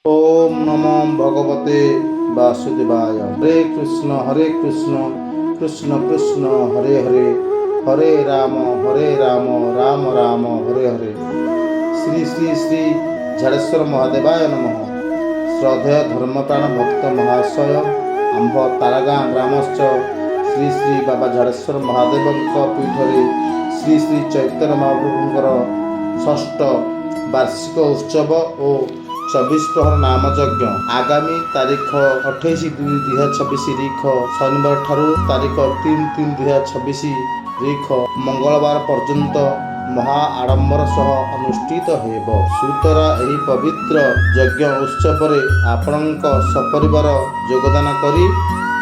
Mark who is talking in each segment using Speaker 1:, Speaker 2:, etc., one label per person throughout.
Speaker 1: ओम नमो भगवते वासुदेवाय। हरे कृष्ण कृष्ण कृष्ण हरे हरे, हरे राम राम राम हरे हरे। श्री श्री श्री झाड़ेश्वर महादेवाय नमः। श्रद्धेय धर्मप्राण भक्त महाशय आंभ तारागाँ ग्रामस्थ श्री श्री बाबा झाड़ेश्वर महादेव पीठरे श्री श्री चैतन्य महाप्रभुंकर षष्ठ वार्षिक उत्सव और 24 प्रहर नाम यज्ञ आगामी तारीख 28/2/2026 तारीख शनिवार ठारू तारीख 3/3/2026 तारीख मंगलवार पर्यंत महा आडंबर सह अनुष्ठित हेब। सुतरा एही पवित्र यज्ञ उत्सव रे आपणक सपरिवार योगदान करी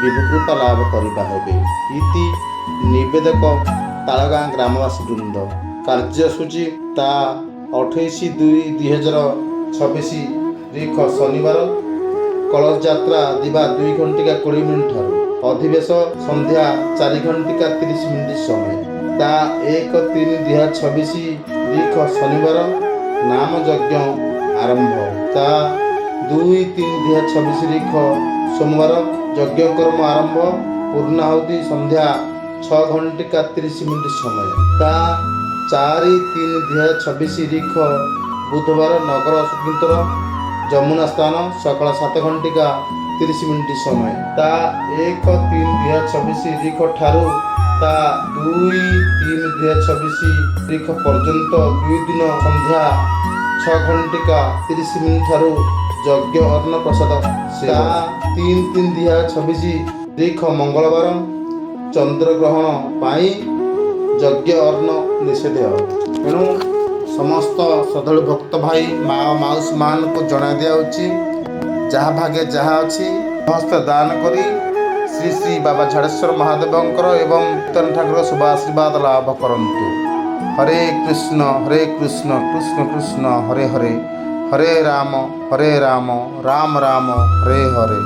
Speaker 1: विभु कृपा लाभ करिबा हेबे इति निवेदक तालगाँ ग्रामवासी वृंद। कार्यसूची ता 28/2/2026 तारीख शनिवार कलश यात्रा दिवा 2 घंटिका 20 मिनिट ठारू अधिवेश संध्या 4 घंटिका 30 मिनिट समय ता 1/3/2026 तारीख शनिवार नाम यज्ञ आरंभ ता 2/3/2026 तारीख सोमवार यज्ञ कर्म आरंभ पूर्णाहुति संध्या 6 घंटिका 30 मिनिट समय ता 4/3/2026 तारीख बुधवार नगर कीर्तन जमुना स्थान सकाल 7 घंटिका 30 मिनिट समय ता 1/3/2026 तारीख ठारू ता 2/3/2026 तारीख पर्यंत 2 दिन संध्या 6 घंटिका 30 मिनिट ठारू यज्ञ अन्न प्रसाद ता 3/3/2026 तारीख मंगलवार चंद्रग्रहण पाई यज्ञ अन्न निषेध। तेणु समस्त श्रद्धालु भक्त भाई माउस मान को जना दिया जहाँ भागे जहाँ अच्छी हस्त दान करी श्री श्री बाबा झाड़ेश्वर महादेव एवं कीर्तन ठाकुर शुभ आशीर्वाद लाभ करंतु। हरे कृष्ण कृष्ण कृष्ण हरे हरे, हरे राम राम राम हरे हरे।